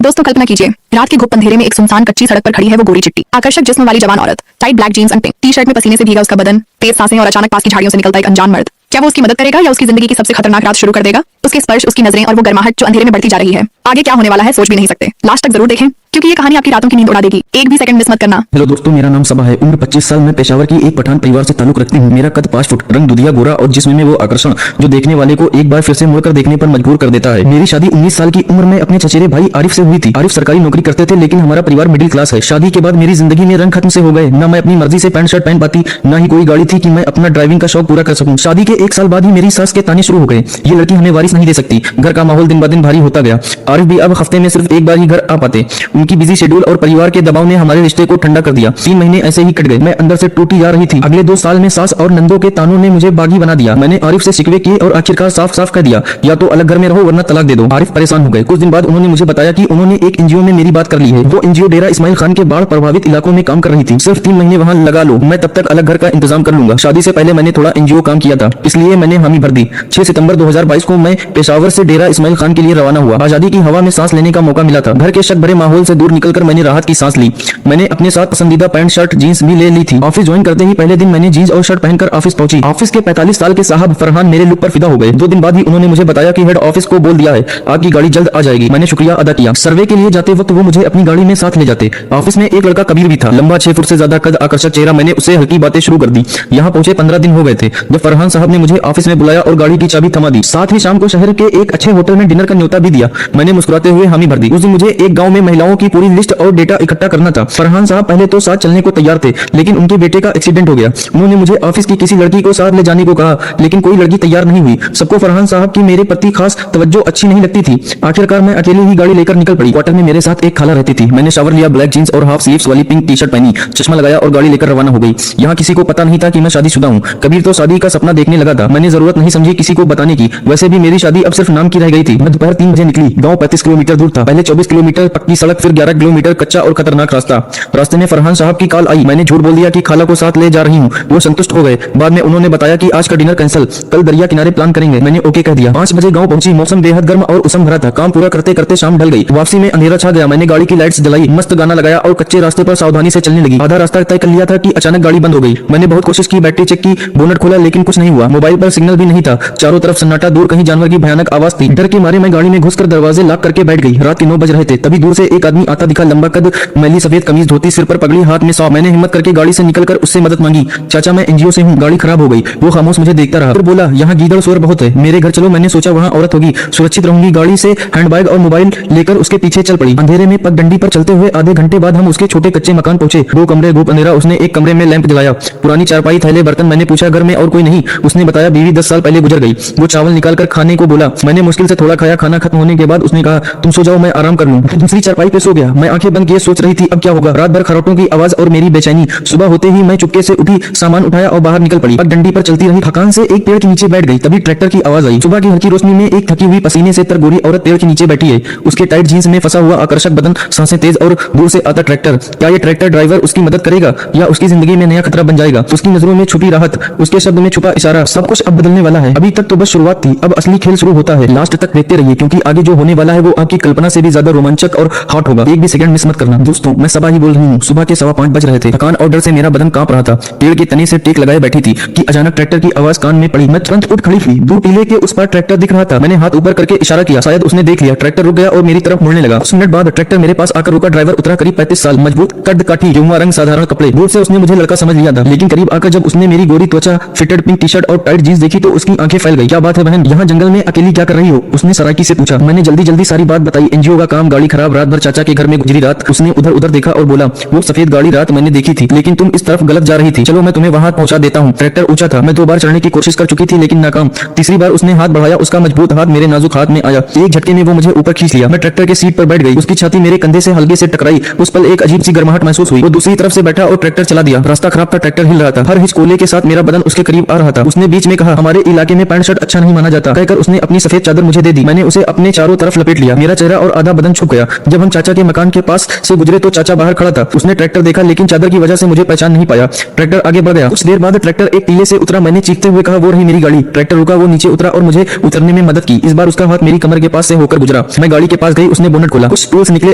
दोस्तों कल्पना कीजिए, रात के घुप अंधेरे में एक सुनसान कच्ची सड़क पर खड़ी है वो गोरी चिट्टी, आकर्षक जिस्म वाली जवान औरत, tight black jeans and pink T shirt में पसीने से भीगा उसका बदन, तेज सांसें और अचानक पास की झाड़ियों से निकलता एक अनजान मर्द। क्या वो उसकी मदद करेगा या उसकी जिंदगी की सबसे खतरनाक रात शुरू कर देगा? उसके स्पर्श, उसकी नजरें और वो गर्माहट जो अंधेरे में बढ़ती जा रही है। आगे क्या होने वाला है सोच भी नहीं सकते। लास्ट तक जरूर देखें क्योंकि ये कहानी आपकी रातों की नींद उड़ा देगी। एक भी सेकंड मिस मत करना। हेलो दोस्तों, मेरा नाम सबा है। उम्र 25 साल। मैं पेशावर की एक पठान परिवार से ताल्लुक रखती हूँ। मेरा कद 5 फुट, रंग दुधिया गोरा और जिस्म में वो आकर्षण जो देखने वाले को एक बार फिर से मुड़कर देखने पर मजबूर कर देता है। मेरी शादी 19 साल की उम्र में अपने चचेरे भाई आरिफ से हुई थी। आरिफ सरकारी नौकरी करते थे लेकिन हमारा परिवार मिडिल क्लास है। शादी के बाद मेरी जिंदगी में रंग खत्म से हो गए। न मैं अपनी मर्जी से पैंट शर्ट पहन पाती, न ही कोई गाड़ी थी कि मैं अपना ड्राइविंग का शौक पूरा कर सकूं। शादी के 1 साल बाद ही मेरी सास के ताने शुरू हो गए, ये लड़की हमें वारिस नहीं दे सकती। घर का माहौल दिन ब दिन भारी होता गया। आरिफ भी अब हफ्ते में सिर्फ एक बार ही घर आ पाते। उनकी बिजी शेड्यूल और परिवार के दबाव ने हमारे रिश्ते को ठंडा कर दिया। 3 महीने ऐसे ही कट गए। मैं अंदर से टूटी जा रही थी। अगले 2 साल में सास और नंदों के तानों ने मुझे बागी बना दिया। मैंने आरिफ से शिकवे किए और आखिरकार साफ साफ कह दिया, या तो अलग घर में रहो वरना तलाक दे दो। आरिफ परेशान हो गए। कुछ दिन बाद उन्होंने मुझे बताया कि उन्होंने एक एनजीओ में मेरी बात कर ली है। वो एनजीओ डेरा इस्माइल खान के बाढ़ प्रभावित इलाकों में काम कर रही थी। सिर्फ 3 महीने वहाँ लगा लो, मैं तब तक अलग घर का इंतजाम कर लूंगा। शादी से पहले मैंने थोड़ा एनजीओ काम किया था, इसलिए मैंने हामी भर दी। 6 सितंबर 2022 को मैं पेशावर से डेरा इस्माइल खान के लिए रवाना हुआ। आजादी की हवा में सांस लेने का मौका मिला था। घर के शक भरे माहौल से दूर निकलकर मैंने राहत की सांस ली। मैंने अपने साथ पसंदीदा पैंट शर्ट जींस भी ले ली थी। ऑफिस ज्वाइन करते ही पहले दिन मैंने जींस और शर्ट पहनकर ऑफिस पहुंची। ऑफिस के 45 साल के साहब फरहान मेरे लुक पर फिदा हो गए। 2 दिन बाद ही उन्होंने मुझे बताया कि हेड ऑफिस को बोल दिया है, आपकी गाड़ी जल्द आ जाएगी। मैंने शुक्रिया अदा किया। सर्वे के लिए जाते वक्त वो मुझे अपनी गाड़ी में साथ ले जाते। ऑफिस में एक लड़का कबीर भी था, लंबा 6 फुट से ज्यादा कद, आकर्षक चेहरा। मैंने उससे हल्की बातें शुरू कर दी। यहाँ पहुंचे 15 दिन हो गए थे जब फरहान साहब ने मुझे ऑफिस में बुलाया और गाड़ी की चाबी थमा दी। साथ ही शाम को शहर के एक अच्छे होटल में डिनर का न्योता भी दिया। मैंने मुस्कुराते हुए हामी भर दी। उस दिन मुझे एक गाँव में महिलाओं की पूरी लिस्ट और डेटा इकट्ठा करना था। फरहान साहब पहले तो साथ चलने को तैयार थे लेकिन उनके बेटे का एक्सीडेंट हो गया। उन्होंने मुझे ऑफिस की किसी लड़की को साथ ले जाने को कहा लेकिन कोई लड़की तैयार नहीं हुई। सबको फरहान साहब की मेरे प्रति खास तवज्जो अच्छी नहीं लगती थी। आखिरकार मैं अकेली ही गाड़ी लेकर निकल पड़ी। क्वार्टर में मेरे साथ एक खाला रहती थी। मैंने शावर लिया, ब्लैक जींस और हाफ स्लीव्स वाली पिंक टी शर्ट पहनी, चश्मा लगाया और गाड़ी लेकर रवाना हो गई। यहाँ किसी को पता नहीं था कि मैं शादीशुदा हूँ। कबीर तो शादी का सपना देखने लगा था। मैंने जरूरत नहीं समझी किसी को बताने की। वैसे भी मेरी शादी अब सिर्फ नाम की रह गई थी। मैं दोपहर 3 बजे निकली। गाँव 35 किलोमीटर दूर था। पहले 24 किलोमीटर पक्की सड़क, फिर 11 किलोमीटर कच्चा और खतरनाक रास्ता। रास्ते में फरहान साहब की कॉल आई। मैंने झूठ बोल दिया कि खाला को साथ ले जा रही हूँ। वो संतुष्ट हो गए। बाद में उन्होंने बताया कि आज का डिनर कैंसिल, कल दरिया किनारे प्लान करेंगे। मैंने ओके कह दिया। 5 बजे गांव पहुंची। मौसम बेहद गर्म और उमस भरा था। काम पूरा करते करते शाम ढल गई। वापसी में अंधेरा छा गया। मैंने गाड़ी की लाइट्स जलाई, मस्त गाना लगाया और कच्चे रास्ते पर सावधानी से चलने लगी। आधा रास्ता तय कर लिया था कि अचानक गाड़ी बंद हो गई। मैंने बहुत कोशिश की, बैटरी चेक की, बोनट खोला लेकिन कुछ नहीं हुआ। मोबाइल पर सिग्नल भी नहीं था। चारों तरफ सन्नाटा, दूर कहीं जानवर की भयानक आवाज थी। डर के मारे मैं गाड़ी में घुसकर दरवाजे लॉक करके बैठ गई। रात के 9 बज रहे थे। तभी दूर से एक आदमी आता दिखा। लंबा कद, मैली सफेद कमीज, धोती, सिर पर पगड़ी, हाथ में सौ। मैंने हिम्मत करके गाड़ी से निकलकर उससे मदद मांगी। चाचा मैं एनजीओ से हूँ, गाड़ी खराब हो गई। वो खामोश मुझे देखता रहा, फिर बोला यहाँ गीदड़ शोर बहुत है, मेरे घर चलो। मैंने सोचा वहाँ औरत होगी, सुरक्षित रहूंगी। गाड़ी से हैंडबैग और मोबाइल लेकर उसके पीछे चल पड़ी। अंधेरे में पगडंडी पर चलते हुए आधे घंटे बाद हम उसके छोटे कच्चे मकान पहुंचे। 2 कमरे, धूप अंधेरा। उसने एक कमरे में लैंप जलाया, पुरानी चारपाई, थैले, बर्तन। मैंने पूछा घर में और कोई नहीं? उसने बताया बीवी 10 साल पहले गुजर गई। वो चावल निकालकर खाने को बोला। मैंने मुश्किल से थोड़ा खाया। खाना खत्म होने के बाद उसने कहा तुम सो जाओ, मैं आराम कर लूं। दूसरी चारपाई पे सो गया। मैं आंखें बंद किए सोच रही थी अब क्या होगा। रात भर खरोटों की आवाज और मेरी बेचैनी। सुबह होते ही मैं चुपके से उठी, सामान उठाया और बाहर निकल पड़ी। पगडंडी पर चलती रही। थकान से एक पेड़ के नीचे बैठ गई। तभी ट्रैक्टर की आवाज आई। सुबह की हल्की रोशनी में एक थकी हुई, पसीने से तर गोरी औरत पेड़ के नीचे बैठी है। उसके टाइट जींस में फंसा हुआ आकर्षक बदन, सांसें तेज और दूर से आता ट्रैक्टर। क्या ये ट्रैक्टर ड्राइवर उसकी मदद करेगा या उसकी जिंदगी में नया खतरा बन जाएगा? उसकी नजरों में छुपी राहत, उसके शब्द में छुपा इशारा, सब कुछ अब बदलने वाला है। अभी तक तो बस शुरुआत थी, अब असली खेल शुरू होता है। लास्ट तक देखते रहिए क्योंकि आगे जो होने वाला है वो आपकी कल्पना से भी ज्यादा रोमांचक और हॉट होगा। एक भी सेकंड मिस मत करना। दोस्तों मैं सबा ही बोल रही हूँ। सुबह के 5:15 बज रहे थे। थकान और डर से मेरा बदन कांप रहा था। पेड़ के तने से टेक लगाए बैठी थी कि अचानक ट्रैक्टर की आवाज कान में पड़ी। मैं तुरंत उठ खड़ी हुई। दूर टीले के उस पार ट्रैक्टर दिख रहा था। मैंने हाथ ऊपर करके इशारा किया, शायद उसने देख लिया। ट्रैक्टर रुक गया और मेरी तरफ मुड़ने लगा। 10 मिनट बाद ट्रैक्टर मेरे पास आकर रुका। ड्राइवर उतरा, करीब 35 साल, मजबूत कद काठी, गेहुआ रंग, साधारण कपड़े। दूर से उसने मुझे लड़का समझ लिया था लेकिन करीब आकर जब उसने मेरी गोरी त्वचा, फिटेड पिंक टी शर्ट और टाइट जींस देखी तो उसकी आंखें फैल गई। क्या बात है बहन, यहाँ जंगल में अकेली क्या कर रही हो? उसने सराकी से पूछा। मैंने जल्दी जल्दी सारी बात बताई। एनजीओ का काम, गाड़ी खराब, रात भर चाचा के घर में गुजरी रात। उसने उधर उधर देखा और बोला वो सफेद गाड़ी रात मैंने देखी थी लेकिन तुम इस तरफ गलत जा रही थी। चलो मैं तुम्हें वहां पहुंचा देता हूँ। ट्रैक्टर ऊंचा था। मैं 2 बार चढ़ने की कोशिश कर चुकी थी लेकिन नाकाम। तीसरी बार उसने हाथ बढ़ाया। उसका मजबूत हाथ मेरे नाजुक हाथ में आया। एक झटके में वो मुझे ऊपर खींच लिया। मैं ट्रैक्टर के सीट पर बैठ गई। उसकी छाती मेरे कंधे से हल्के से टकराई। उस पल एक अजीब सी गर्माहट महसूस हुई। वो दूसरी तरफ से बैठा और ट्रैक्टर चला दिया। रास्ता खराब था, ट्रैक्टर हिल रहा था। हर हिचकोले के साथ मेरा बदन उसके करीब आ रहा था। उसने बीच में कहा हमारे इलाके में पैंट शर्ट अच्छा नहीं माना जाता। कहकर उसने उसने अपनी सफेद चादर मुझे दे दी। मैंने उसे अपने चारों तरफ लपेट लिया। मेरा चेहरा और आधा बदन छुप गया। जब हम चाचा के मकान के पास से गुजरे तो चाचा बाहर खड़ा था। उसने ट्रैक्टर देखा लेकिन चादर की वजह से मुझे पहचान नहीं पाया। ट्रैक्टर आगे बढ़ गया। कुछ देर बाद ट्रैक्टर एक टीले से उतरा। मैंने चीखते हुए कहा, वो रही मेरी गाड़ी। ट्रैक्टर रुका, वो नीचे उतरा और मुझे उतरने में मदद की। इस बार उसका हाथ मेरी कमर के पास से होकर गुजरा। मैं गाड़ी के पास गई, उसने बोनट खोला, कुछ टूल्स निकले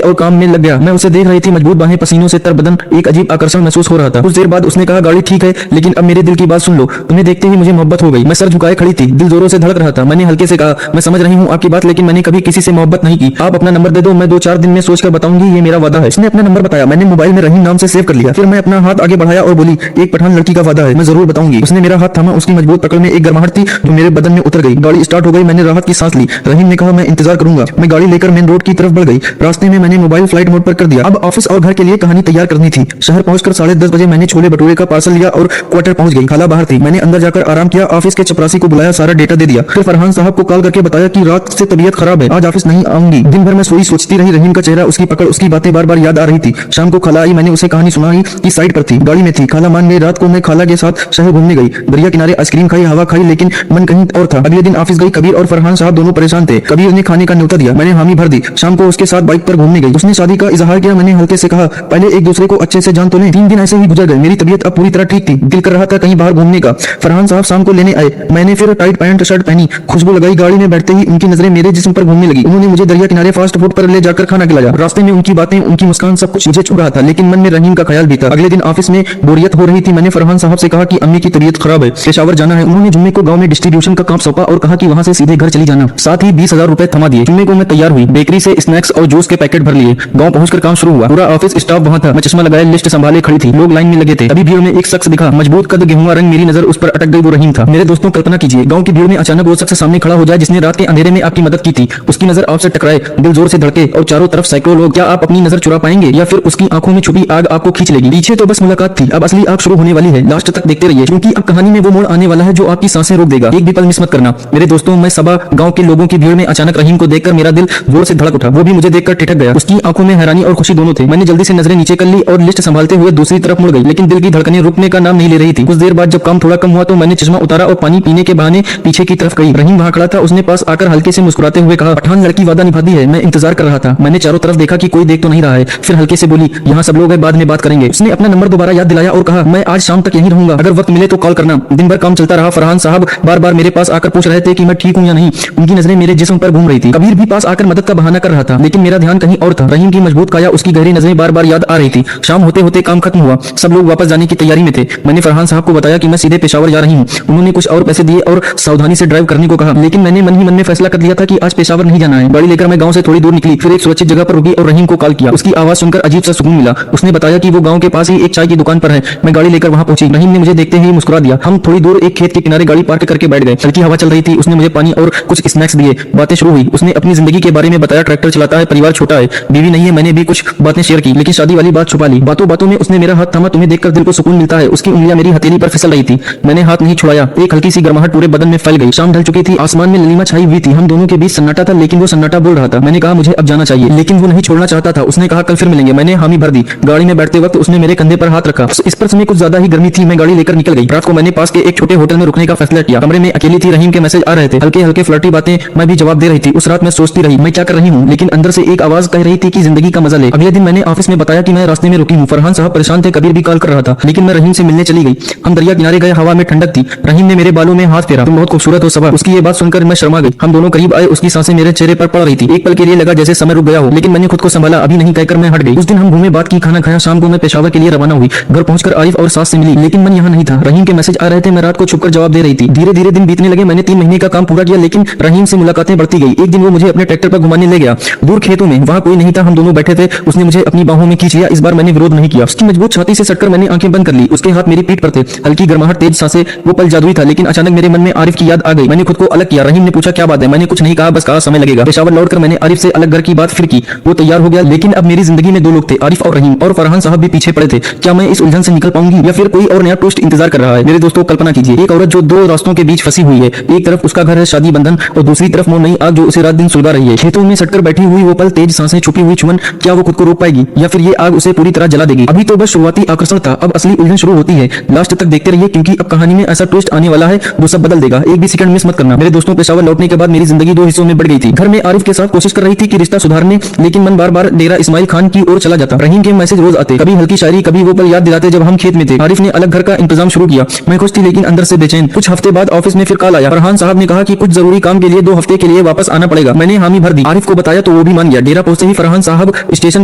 और काम में लग गया। मैं उसे देख रही थी, मजबूत बाहें, पसीनों से तर बदन, एक अजीब आकर्षण महसूस हो रहा था। कुछ देर बाद उसने कहा, गाड़ी ठीक है लेकिन अब मेरे दिल की बात सुन लो। तुम्हें देखते ही मुझे मोहब्बत हो गई। मैं सर झुकाए खड़ी थी, दिल जोरों से धड़क रहा था। मैंने हल्के से कहा, मैं समझ रही हूँ आपकी बात, लेकिन मैंने कभी किसी से मोहब्बत नहीं की। आप अपना नंबर दे दो, मैं 2-4 दिन में सोचकर बताऊंगी, ये मेरा वादा है। उसने अपना नंबर बताया। मैंने मोबाइल में रहीम नाम से सेव कर लिया। फिर मैं अपना हाथ आगे बढ़ाया और बोली, एक पठान लड़की का वादा है, मैं जरूर बताऊंगी। उसने मेरा हाथ थामा। उसकी मजबूत पकड़ में एक गर्माहट थी जो मेरे बदन में उतर गई। गाड़ी स्टार्ट हो गई। मैंने राहत की सांस ली। रहीम ने कहा, मैं इंतजार करूंगा। मैं गाड़ी लेकर मेन रोड की तरफ बढ़ गई। रास्ते में मैंने मोबाइल फ्लाइट मोड पर कर दिया। अब ऑफिस और घर के लिए कहानी तैयार करनी थी। शहर पहुंचकर 10:30 बजे मैंने छोले भटूरे का पार्सल लिया और क्वार्टर पहुंच गई। खाला बाहर थी। मैंने अंदर जाकर आराम किया। ऑफिस के चपरासी को बुलाया, सारा डेटा दे दिया। फिर फरहान साहब को कॉल करके बताया कि रात से तबीयत खराब है, आज ऑफिस नहीं आऊंगी। दिन भर मैं सोचती रही। रहीम का चेहरा, उसकी पकड़, उसकी बातें बार बार याद आ रही थी। शाम को खाला आई। मैंने उसे कहानी सुनाई कि साइड पर थी, गाड़ी में थी। खाला मान गई। रात को मैं खाला के साथ शहर घूमने गई। दरिया किनारे आइसक्रीम खाई, हवा खाई, लेकिन मन कहीं और था। अगले दिन ऑफिस गई। कबीर और फरहान साहब दोनों परेशान थे। कबीर ने खाने का न्योता दिया, मैंने हामी भर दी। शाम को उसके साथ बाइक पर घूमने गई। उसने शादी का इजहार किया। मैंने हल्के से कहा, पहले एक दूसरे को अच्छे से जान तो लें। 3 दिन ऐसे ही गुजर गए। मेरी तबीयत अब पूरी तरह ठीक थी। दिल कर रहा था कहीं बाहर घूमने का। फरहान साहब शाम को लेने आए। मैंने फिर टाइट पैंट शर्ट पहनी, खुशबू लगाई। गाड़ी में बैठते ही उनकी नजरें मेरे जिस्म पर घूमने लगी। उन्होंने मुझे दरिया किनारे फास्ट फूड पर ले जाकर खाना खिलाया। रास्ते में उनकी बातें, उनकी मुस्कान, सब कुछ मुझे छू रहा था, लेकिन मन में रहीम का ख्याल भी था। अगले दिन ऑफिस में बोरियत हो रही थी। मैंने फरहान साहब से कहा कि अम्मी की तबीयत खराब है, पेशावर जाना है। उन्होंने जुम्मे को गांव में डिस्ट्रीब्यूशन का काम सौंपा और कहा कि वहां से सीधे घर चली जाना। साथ ही 20,000 रुपए थमा दिए। जुम्मे को मैं तैयार हुई, बेकरी से स्नैक्स और जूस के पैकेट भर लिए। गांव पहुंचकर काम शुरू हुआ। पूरा ऑफिस स्टाफ वहां था। मैं चश्मा लगाए लिस्ट संभाले खड़ी थी। लोग लाइन में लगे थे। तभी भीड़ में एक शख्स दिखा, मजबूत कद, गेहुआ रंग। मेरी नजर उस पर अटक गई। वो रहीम था। मेरे दोस्तों, कल्पना कीजिए, गांव की भीड़ में अचानक वो शख्स सामने खड़ा हो जाए जिसने रात के अंधेरे में आपकी मदद की थी। उसकी नजर आपसे टकराए, दिल जोर से धड़के और चारों तरफ सैकड़ों लोग। क्या आप अपनी नजर चुरा पाएंगे या फिर उसकी आंखों में छुपी आग आपको खींच लेगी? पीछे तो बस मुलाकात थी, अब असली आग शुरू होने वाली है। लास्ट तक देखते रहिए, क्योंकि अब कहानी में वो मोड़ आने वाला है जो आपकी सांसें रोक देगा। एक भी पल मिस मत करना। मेरे दोस्तों, मैं सबा गांव के लोगों की भीड़ में अचानक रहीम को देखकर मेरा दिल जोर से धड़क उठा। वो भी मुझे देखकर ठिठक गया। उसकी आंखों में हैरानी और खुशी दोनों थे। मैंने जल्दी से नजरें नीचे कर ली और लिस्ट संभालते हुए दूसरी तरफ मुड़ गई, लेकिन दिल की धड़कनें रुकने का नाम नहीं ले रही थी। कुछ देर बाद जब काम थोड़ा कम हुआ तो मैंने चश्मा उतारा और पानी पीने के बहाने पीछे की तरफ गई। रहीम वहां खड़ा था। उसने पास आकर हल्के से मुस्कुराते हुए कहा, पठान लड़की वादा निभाती है, मैं इंतजार कर रहा था। मैंने चारों तरफ देखा कि कोई देख तो नहीं रहा है। फिर हल्के से बोली, यहाँ सब लोग हैं, बाद में बात करेंगे। उसने अपना नंबर दोबारा याद दिलाया और कहा, मैं आज शाम तक यहीं रहूंगा, अगर वक्त मिले तो कॉल करना। दिन भर काम चलता रहा। फरहान साहब बार बार मेरे पास आकर पूछ रहे थे कि मैं ठीक हूँ या नहीं। उनकी नजरें मेरे जिस्म पर घूम रही थी। कबीर भी पास आकर मदद का बहाना कर रहा था, लेकिन मेरा ध्यान कहीं और था। रहीम की मजबूत काया, उसकी गहरी नजरें बार बार याद आ रही थी। शाम होते होते काम खत्म हुआ। सब लोग वापस जाने की तैयारी में थे। मैंने फरहान साहब को बताया कि मैं सीधे पेशावर जा रही हूँ। उन्होंने कुछ और पैसे दिए और सावधानी से ड्राइव करने को कहा, लेकिन मैंने मन ही मन में फैसला कर लिया था कि आज पेशावर नहीं जाना है। गाड़ी लेकर मैं गांव से थोड़ी दूर निकली। फिर एक सुरक्षित जगह पर रुकी और रहीम को कॉल किया। उसकी आवाज सुनकर अजीब सा सुकून मिला। उसने बताया कि वो गांव के पास ही एक चाय की दुकान पर है। मैं गाड़ी लेकर वहां पहुंची। रहीम ने मुझे देखते ही मुस्कुरा दिया। हम थोड़ी दूर एक खेत के किनारे गाड़ी पार्क करके बैठ गए। हल्की हवा चल रही थी। उसने मुझे पानी और कुछ स्नैक्स दिए। बातें शुरू हुई। उसने अपनी जिंदगी के बारे में बताया, ट्रैक्टर चलाता है, परिवार छोटा है, बीवी नहीं है। मैंने भी कुछ बातें शेयर की, लेकिन शादी वाली बात छुपा ली। बातों बातों में उसने मेरा हाथ थामा। तुम्हें देखकर दिल को सुकून मिलता है। उसकी उंगलियां मेरी हथेली पर फिसल रही थी। मैंने हाथ नहीं छुड़ाया। एक हल्की सी गर्माहट पूरे बदन में फैल गई। शाम ढल चुकी थी। आसमान में नीलिमा छाई हुई थी। हम दोनों के बीच सन्नाटा था, लेकिन वो सन्नाटा बोल रहा था। मैंने कहा, मुझे अब जाना चाहिए, लेकिन वो नहीं छोड़ना चाहता था। उसने कहा, कल फिर मिलेंगे। मैंने हामी भर दी। गाड़ी में बैठते वक्त उसने मेरे कंधे पर हाथ रखा। इस पर समय कुछ ज्यादा ही गर्मी थी। मैं गाड़ी लेकर निकल गई। रात को मैंने पास के एक छोटे होटल में रुकने का फैसला किया। कमरे में अकेली थी। रहीम के मैसेज आ रहे थे, हल्के हल्के फ्लर्टी बातें। मैं भी जवाब दे रही थी। उस रात मैं सोचती रही, मैं क्या कर रही हूँ, लेकिन अंदर से एक आवाज कह रही थी कि जिंदगी का मजा ले। अगले दिन मैंने ऑफिस में बताया कि मैं रास्ते में रुकी हूँ। फरहान साहब परेशान थे। कबीर भी कॉल कर रहा था, लेकिन मैं रहीम से मिलने चली गई। हम दरिया किनारे गए। हवा में ठंडक थी। रहीम ने मेरे बालों में हाथ फेरा। तुम बहुत खूबसूरत हो सबा। उसकी ये बात सुनकर मैं शर्मा गई। हम दोनों करीब आए। उसकी सांसें मेरे चेहरे पर पड़ रही थी। एक पल के लिए लगा जैसे समय रुक गया हो, लेकिन मैंने खुद को संभाला। अभी नहीं कहकर मैं हट गई। उस दिन हम घूमे, बात की, खाना खाया। शाम को मैं पेशावर के लिए रवाना हुई। घर पहुंचकर आरिफ और सास से मिली, लेकिन मन यहाँ नहीं था। रहीम के मैसेज आ रहे थे। मैं रात को छुपकर जवाब दे रही थी। धीरे धीरे दिन बीतने लगे। मैंने 3 महीने का काम पूरा किया, लेकिन रहीम से मुलाकातें बढ़ती गई। एक दिन वो मुझे अपने ट्रैक्टर पर घुमाने ले गया, दूर खेतों में। वहाँ कोई नहीं था। हम दोनों बैठे थे। उसने मुझे अपनी बाहों में खींच लिया। इस बार मैंने विरोध नहीं किया। उसकी मजबूत छाती से सटकर मैंने आंखें बंद कर ली। उसके हाथ मेरी पीठ पर थे। हल्की गर्माहट, तेज सांसें। वो पल जादुई था, लेकिन अचानक मेरे मन में आरिफ की याद आ गई। मैंने खुद को अलग किया। रहीम ने पूछा, क्या बात है? मैंने कुछ नहीं कहा, बस कहा समय लगेगा। पेशावर लौटकर मैंने आरिफ से अलग घर की बात फिर की। वो तैयार हो गया, लेकिन अब मेरी जिंदगी में 2 लोग थे, आरिफ और रहीम। और फरहान साहब भी पीछे पड़े थे। क्या मैं इस उलझन से निकल पाऊंगी या फिर कोई और नया ट्विस्ट इंतजार कर रहा है? मेरे दोस्तों, कल्पना कीजिए, एक औरत जो 2 रास्तों के बीच फंसी हुई है। एक तरफ उसका घर है, शादी बंधन, और दूसरी तरफ वो नई आग जो उसे रात दिन सुलगा रही है। खेतों में सटकर बैठी हुई वो पल, तेज सांसें, छुपी हुई चुमन। क्या वो खुद को रोक पाएगी या फिर ये आग उसे पूरी तरह जला देगी? अभी तो बस शुरुआती आकर्षण था, अब असली उलझन शुरू होती है। लास्ट तक देखते रहिए, क्योंकि अब कहानी में ऐसा ट्विस्ट आने वाला है जो सब बदल देगा। एक भी सेकंड मिस मत करना। मेरे दोस्तों, दोस्तों पेशावर लौटने के बाद मेरी जिंदगी दो हिस्सों में बढ़ गई थी। घर में आरिफ के साथ कोशिश कर रही थी कि रिश्ता सुधारने, लेकिन मन बार बार डेरा इस्माइल खान की ओर चला जाता। रहीम के मैसेज रोज आते, कभी हल्की शायरी, कभी वो पल याद दिलाते जब हम खेत में थे। आरिफ ने अलग घर का इंतजाम शुरू किया। मैं खुश थी लेकिन अंदर से बेचैन। कुछ हफ्ते बाद ऑफिस में फिर कॉल आया। फरहान साहब ने कहा कि कुछ जरूरी काम के लिए 2 हफ्ते के लिए वापस आना पड़ेगा। मैंने हामी भर दी। आरिफ को बताया तो वो भी मान गया। डेरा पहुंचते ही फरहान साहब स्टेशन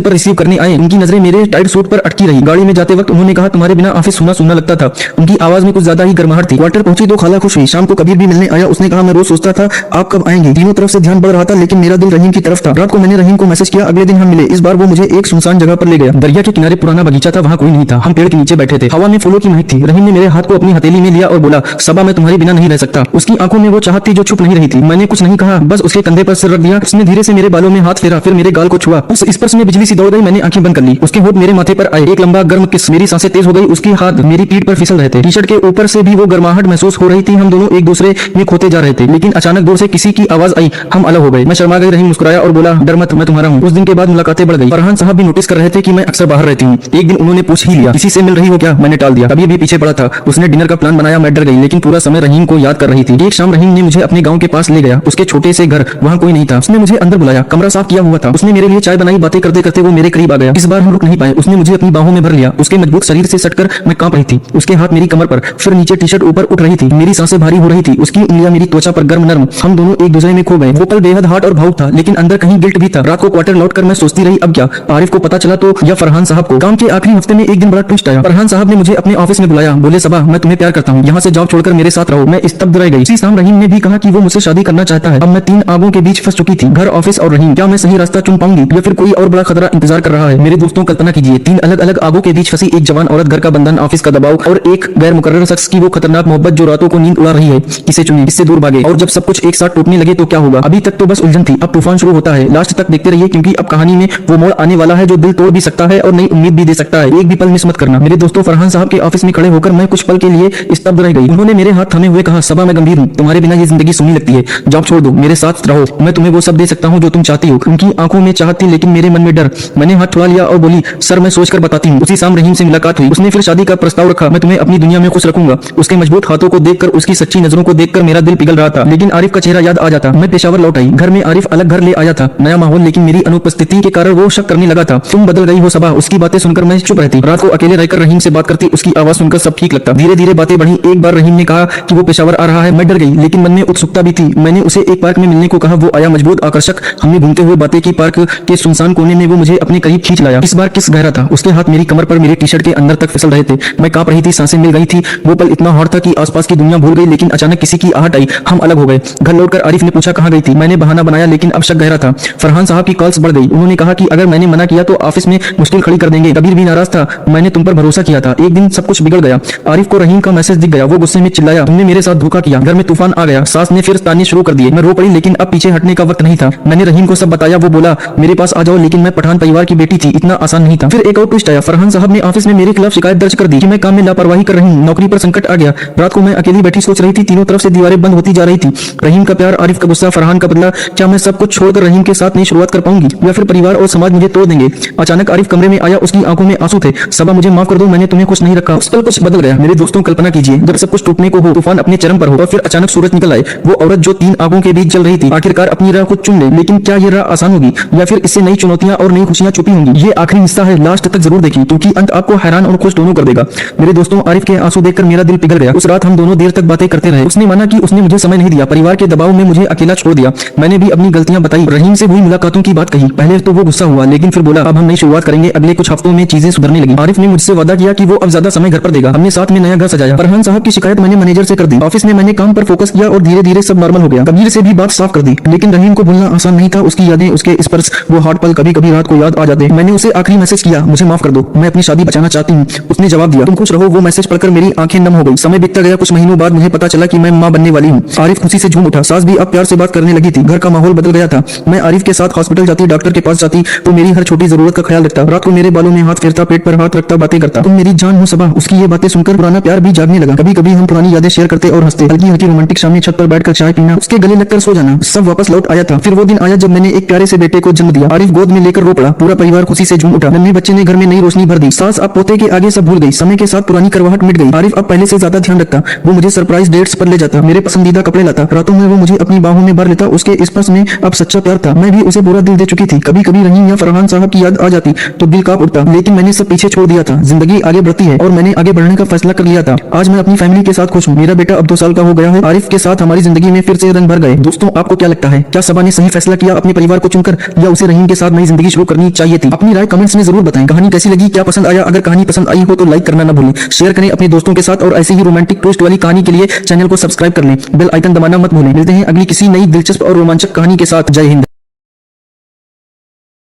पर रिसीव करने आए। उनकी नजरें मेरे टाइट सूट पर अटकी रही। गाड़ी में जाते वक्त उन्होंने कहा तुम्हारे बिना ऑफिस सुना सुना लगता था। उनकी आवाज में कुछ ज्यादा ही गर्माहट थी। क्वार्टर पहुंची तो खाला खुश हुई। शाम को कबीर भी मिलने आया। उसने कहा मैं रोज सोचता था आप कब आएंगे। तीनों तरफ से ध्यान बढ़ रहा था लेकिन मेरा दिल रहीम की तरफ था। रात को मैंने रहीम को मैसेज किया। अगले दिन हम मिले। इस बार वो मुझे एक सुनसान जगह पर ले गया। दरिया के किनारे पुराना बगीचा था, वहाँ कोई नहीं था। हम पेड़ के नीचे बैठे थे। हवा में फूलों की महक थी। रहीम ने मेरे हाथ को अपनी हथेली में लिया और बोला सबा मैं तुम्हारे बिना नहीं रह सकता। उसकी आंखों में वो चाहत थी जो छुप नहीं रही थी। मैंने कुछ नहीं कहा, बस उसके कंधे पर सिर रख दिया। उसने धीरे से मेरे बालों में हाथ फेरा, फिर मेरे गाल को छुआ। उस स्पर्श में बिजली सी दौड़ गई। मैंने आंखें बंद कर ली। उसके होठ मेरे माथे पर आए। एक लंबा गर्म किस। मेरी सांसें तेज हो गई। उसके हाथ मेरी पीठ पर फिसल रहे थे। टी शर्ट के ऊपर से भी वो गर्माहट महसूस हो रही थी। हम दोनों एक दूसरे में खोते जा रहे थे, लेकिन अचानक दूर से किसी की आवाज आई। हम अलग हो गए। मैं शर्मा गई। रहीम मुस्कुराया और बोला डर मत, मैं तुम्हारा हूँ। उस दिन के बाद मुलाकातें बढ़ गई। फरहान साहब भी नोटिस कर रहे थे कि मैं अक्सर बाहर रहती हूँ। एक दिन उन्होंने पूछ ही लिया किसी से मिल रही हो क्या। मैंने टाल दिया। कभी भी पीछे पड़ा था। उसने डिनर का प्लान बनाया। मैं डर गई लेकिन पूरा समय रहीम को याद कर रही थी। एक शाम रहीम ने मुझे अपने गांव के पास ले गया। उसके छोटे से घर, वहाँ कोई नहीं था। उसने मुझे अंदर बुलाया। कमरा साफ किया हुआ था। उसने मेरे लिए चाय बनाई। बातें करते करते वो मेरे करीब आ गया। इस बार हम रुक नहीं पाए। उसने मुझे अपनी बाहों में भर लिया। उसके मजबूत शरीर से सटकर मैं कांप रही थी। उसके हाथ मेरी कमर पर, फिर नीचे टी शर्ट ऊपर उठ रही थी। मेरी सांसें भारी हो रही थी। उसकी उंगलियां मेरी त्वचा पर गर्म नर्म। हम दोनों एक दूसरे में खो गए। वो पल बेहद हॉट और भावुक था, लेकिन अंदर कहीं गिल्ट भी था। रात को क्वार्टर लौटकर मैं सोचती रही अब क्या। आरिफ को पता चला तो, या फरहान साहब को। काम के आखिरी हफ्ते में एक दिन बड़ा ट्विस्ट आया। फरहान साहब ने मुझे अपने ऑफिस में बुलाया। बोले सबा मैं तुम्हें प्यार करता हूँ, यहाँ से जॉब छोड़कर मेरे साथ रहो। मैं स्तब्ध रह गई। इसी शाम रहीम ने भी कहा कि वो मुझसे शादी करना चाहता है। अब मैं 3 आगों के बीच फंस चुकी थी, घर, ऑफिस और रहीम। क्या मैं सही रास्ता चुन पाऊंगी या फिर कोई और बड़ा खतरा इंतजार कर रहा है। मेरे दोस्तों कल्पना कीजिए, 3 अलग अलग आगों के बीच फंसी एक जवान औरत, घर का बंधन, ऑफिस का दबाव और एक गैर मुकर्रर शख्स की वो खतरनाक मोहब्बत जो रातों को नींद उड़ा रही है। किसे चुने, किससे दूर भागे, और जब सब कुछ एक साथ टूटने लगे तो क्या होगा। अभी तक तो बस उलझन थी, अब तूफान शुरू होता है। लास्ट तक देखते रहिए क्योंकि अब कहानी में वो मोड़ आने वाला है जो दिल तोड़ भी सकता है और नई उम्मीद भी दे सकता है। एक भी पल मिस मत करना। मेरे दोस्तों फरहान साहब के ऑफिस में खड़े होकर मैं कुछ पल के लिए स्तब्ध रह गई। उन्होंने मेरे हाथ थामे हुए कहा सबा मैं गंभीर हूँ, तुम्हारे बिना ये जिंदगी सूनी लगती है। जॉब छोड़ दो, मेरे साथ रहो, मैं तुम्हें वो सब दे सकता हूँ जो तुम चाहती हो। उनकी आंखों में चाहत थी लेकिन मेरे मन में डर। मैंने हाथ छुड़ा लिया और बोली सर मैं सोचकर बताती हूँ। उसी शाम रहीम से मुलाकात हुई। उसने फिर शादी का प्रस्ताव रखा। मैं तुम्हें अपनी दुनिया में खुश रखूंगा। उसके मजबूत हाथों को देखकर, उसकी सच्ची नजरों को देखकर मेरा दिल पिघल रहा था। लेकिन आरिफ का चेहरा याद आ जाता। मैं पेशावर लौट आई। घर में आरिफ अलग घर ले आया था, नया माहौल, लेकिन मेरी अनुपस्थिति के कारण वो शक करने लगा था। तुम बदल गई हो सबा। उसकी बातें सुनकर मैं चुप रहती। रात को अकेले रहकर रहीम से बात करती। उसकी आवाज सुनकर सब ठीक लगता। धीरे धीरे बातें बढ़ी। एक बार रहीम ने कहा कि वो पेशावर आ रहा है। मैं डर गई लेकिन मन में उत्सुकता भी थी। मैंने उसे एक पार्क में मिलने को कहा। वो आया, मजबूत, आकर्षक। हमने घूमते हुए बातें की। पार्क के सुनसान कोने में वो मुझे अपने करीब खींच लाया। इस बार किस गहरा था। उसके हाथ मेरी कमर पर मेरे टी शर्ट के अंदर तक फिसल रहे थे। मैं कांप रही थी, सांसें मिल गई थी। वो पल इतना हॉट था कि आसपास की दुनिया भूल गई, लेकिन अचानक किसी की आहट आई। हम अलग हो गए। घर लौटकर आरिफ ने पूछा कहाँ गई थी। मैंने बहाना बनाया लेकिन अब शक गहरा था। फरहान साहब की कॉल्स बढ़ गई। उन्होंने कहा कि अगर मैंने मना किया तो ऑफिस में मुश्किल खड़ी कर देंगे। कबीर भी नाराज था। मैंने तुम पर भरोसा किया था। एक दिन सब कुछ बिगड़ गया। आरिफ को रहीम का मैसेज दिख गया। वो गुस्से में चिल्लाया तुमने मेरे साथ धोखा किया। घर में तूफान आ गया। सास ने फिर ताने शुरू कर दिए। मैं रो पड़ी लेकिन अब पीछे हटने का वक्त नहीं था। मैंने रहीम को सब बताया। वो बोला मेरे पास आ जाओ, लेकिन मैं पठान परिवार की बेटी थी, इतना आसान नहीं था। फिर एक और ट्विस्ट आया। फरहान साहब ने ऑफिस में मेरे खिलाफ शिकायत दर्ज कर दी कि मैं काम में लापरवाही कर रही हूँ। नौकरी पर संकट आ गया। रात को मैं अकेली बैठी सोच रही थी। तीनों तरफ से दीवारें बंद होती जा रही थी। रहीम का प्यार, आरिफ का गुस्सा, फरहान का बदला। क्या मैं सब कुछ छोड़कर रहीम के साथ नई शुरुआत कर पाऊंगी या फिर परिवार और समाज मुझे तोड़ देंगे। अचानक आरिफ कमरे में आया। उसकी आंखों में आंसू थे। सबा मुझे माफ कर दो, मैंने तुम्हें खुश नहीं रखा। उस पल कुछ बदल गया। मेरे दोस्तों कल्पना कीजिए, जब सब कुछ टूटने को हो, तूफान अपने चरम पर हो और फिर अचानक सूरज निकल आए। वो औरत जो 3 आगों के बीच जल रही थी आखिरकार अपनी राह खुद चुन ले। लेकिन क्या ये राह आसान होगी या फिर इससे नई चुनौतियां और नई खुशियां छुपी होंगी। ये आखिरी हिस्सा है, लास्ट तक जरूर देखिए क्योंकि अंत आपको हैरान और खुश दोनों कर देगा। मेरे दोस्तों आरिफ के आंसू देखकर मेरा दिल पिघल गया। उस रात हम दोनों देर तक बातें करते रहे। उसने माना कि उसने मुझे समय नहीं दिया, परिवार के दबाव में मुझे अकेला छोड़ दिया। मैंने भी अपनी गलतियां बताई। रहीम से हुई मुलाकातों की बात कही। पहले तो वो गुस्सा हुआ लेकिन फिर बोला अब हम नई शुरुआत करेंगे। अगले कुछ हफ्तों में चीजें सुधरने लगी। आरिफ ने मुझसे वादा किया कि वो अब ज्यादा समय घर पर देगा। हमने साथ में नया घर सजाया। फरहान साहब की शिकायत मैंने मैनेजर से कर दी। ऑफिस में मैंने काम पर फोकस किया और धीरे धीरे सब नॉर्मल हो गया। कबीर से भी बात साफ कर दी। लेकिन रहीम को भूलना आसान नहीं था। उसकी यादें, उसके स्पर्श, वो हॉट पल कभी कभी रात को याद आ जाते। मैंने उसे आखिरी मैसेज किया मुझे माफ कर दो, मैं अपनी शादी बचाना चाहती हूँ। उसने जवाब दिया तुम खुश रहो। वो मैसेज पढ़कर मेरी आंखें नम हो गई। समय बीतता गया। कुछ महीनों बाद मुझे पता चला कि मैं मां बनने वाली हूँ। आरिफ खुशी से झूम उठा। सास भी अब प्यार से बात करने लगी थी। घर का माहौल बदल गया था। मैं आरिफ के साथ हॉस्पिटल जाती, डॉक्टर के पास जाती तो मेरी हर छोटी जरूरत का ख्याल रखता, रात को मेरे बालों में हाथ फेरता, पेट पर हाथ रखता, बातें करता। तुम मेरी जान हो सबा। उसकी ये बातें सुनकर पुराना प्यार भी जागने लगा। कभी कभी हम पुरानी यादें शेयर करते और हंसते। हल्की हल्की रोमांटिक शाम में छत पर बैठकर चाय पीना, उसके गले लगकर सो जाना, सब वापस लौट आया था। फिर वो दिन आया जब मैंने एक प्यारे से बेटे को जन्म दिया। आरिफ गोद में लेकर रो पड़ा। पूरा परिवार खुशी से झूम उठा। नन्हे बच्चे ने घर में नई रोशनी भर दी। सास अब पोते के आगे सब भूल गई। समय के साथ पुरानी करवाहट मिट गई। आरिफ अब पहले से ज्यादा ध्यान रखता। वो मुझे सरप्राइज डेट्स पर ले जाता, मेरे पसंदीदा कपड़े लाता, रातों में वो मुझे अपनी बाहों में भर लेता। उसके स्पर्श में अब सच्चा प्यार था। मैं भी उसे पूरा दिल दे चुकी थी। कभी कभी रहीम या फरहान साहब की याद आ जाती तो दिल कांप उठता, लेकिन मैंने सब पीछे छोड़ दिया था। जिंदगी आगे बढ़ती है और मैंने आगे बढ़ने का फैसला कर लिया था। आज मैं अपनी फैमिली के साथ खुश हूँ। मेरा बेटा अब 2 साल का हो गया है। आरिफ के साथ हमारी जिंदगी में फिर से रंग भर गए। दोस्तों, आपको क्या लगता है? क्या सबा ने सही फैसला किया अपने परिवार को चुनकर, या उसे रहीम के साथ नई जिंदगी शुरू करनी चाहिए थी? अपनी राय कमेंट्स में जरूर बताएं। कहानी कैसी लगी, क्या पसंद आया? अगर कहानी पसंद आई हो तो लाइक करना ना भूलें, शेयर करें अपने दोस्तों के साथ और ऐसे ही रोमांटिक ट्विस्ट वाली कहानी के लिए चैनल को सब्सक्राइब कर लें। बेल आइकन दबाना मत भूलें। मिलते हैं अगली किसी नई दिलचस्प और रोमांचक कहानी के साथ। जय हिंद।